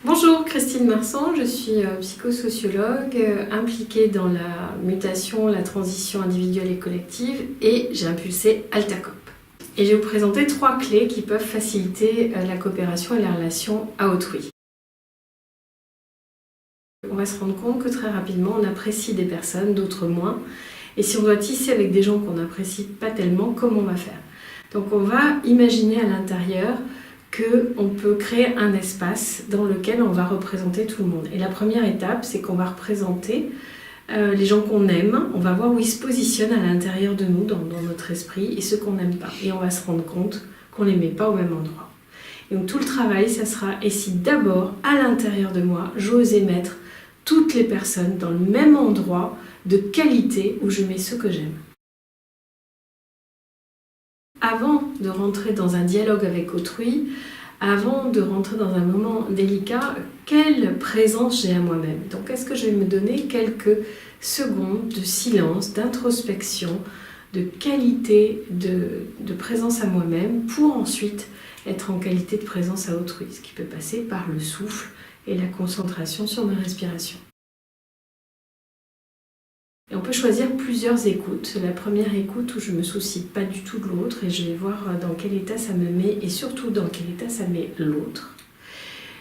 Bonjour, Christine Marsan, je suis psychosociologue impliquée dans la mutation, la transition individuelle et collective et j'ai impulsé Altacop. Et je vais vous présenter 3 clés qui peuvent faciliter la coopération et la relation à autrui. On va se rendre compte que très rapidement on apprécie des personnes, d'autres moins. Et si on doit tisser avec des gens qu'on n'apprécie pas tellement, comment on va faire? Donc on va imaginer à l'intérieur qu'on peut créer un espace dans lequel on va représenter tout le monde. Et la première étape, c'est qu'on va représenter les gens qu'on aime, on va voir où ils se positionnent à l'intérieur de nous, dans notre esprit, et ceux qu'on n'aime pas. Et on va se rendre compte qu'on ne les met pas au même endroit. Et donc tout le travail, ça sera, et si d'abord, à l'intérieur de moi, j'osais mettre toutes les personnes dans le même endroit de qualité où je mets ceux que j'aime. Avant de rentrer dans un dialogue avec autrui, avant de rentrer dans un moment délicat, quelle présence j'ai à moi-même? Donc est-ce que je vais me donner quelques secondes de silence, d'introspection, de qualité de présence à moi-même pour ensuite être en qualité de présence à autrui, ce qui peut passer par le souffle et la concentration sur ma respiration. Et on peut choisir plusieurs écoutes. La première écoute où je ne me soucie pas du tout de l'autre et je vais voir dans quel état ça me met et surtout dans quel état ça met l'autre.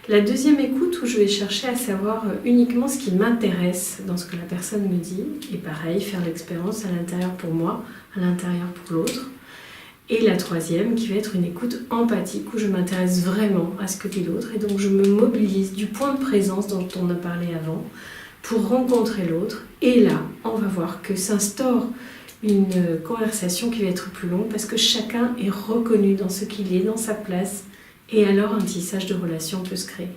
La deuxième écoute où je vais chercher à savoir uniquement ce qui m'intéresse dans ce que la personne me dit et pareil, faire l'expérience à l'intérieur pour moi, à l'intérieur pour l'autre. Et la troisième qui va être une écoute empathique où je m'intéresse vraiment à ce que dit l'autre et donc je me mobilise du point de présence dont on a parlé avant pour rencontrer l'autre. Et là, on va voir que s'instaure une conversation qui va être plus longue parce que chacun est reconnu dans ce qu'il est, dans sa place. Et alors, un tissage de relations peut se créer.